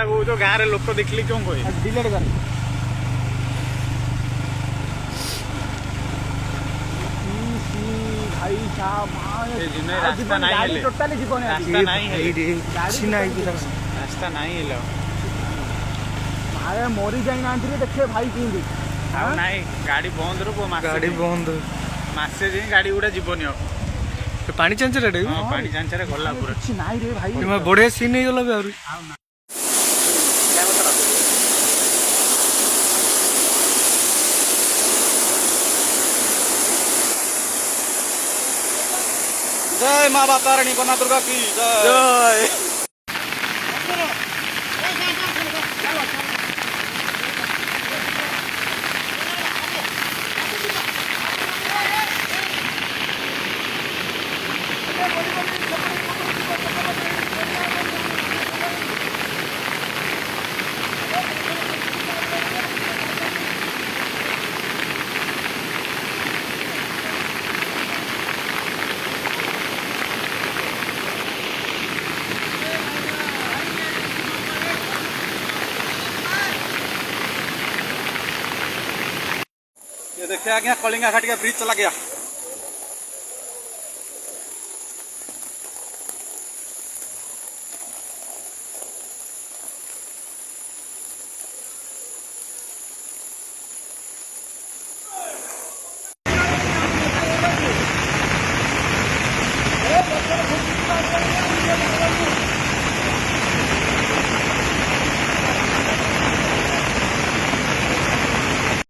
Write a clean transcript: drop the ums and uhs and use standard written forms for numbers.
भाषा कौच गाँव रे लोक देखली क्यों कहे डिलीट कर भाई साहब रास्ता नहीं टोटाली जीवन रास्ता नहीं रास्ता नहीं अरे मरी जाइना देखिए भाई केंदी नाई गाड़ी बंद रो गाड़ी बंद मासे जे गाड़ी गुड़ा जीवनी पानी चांचर रे हां पानी चांचर गला पूरा कुछ नहीं रे भाई बढ़िया सीन नहीं गला बे जय माँ बाप तारिणी बना दुर्गा की जय ये देखिए आ गया कलिंगा घाट का ब्रिज चला गया।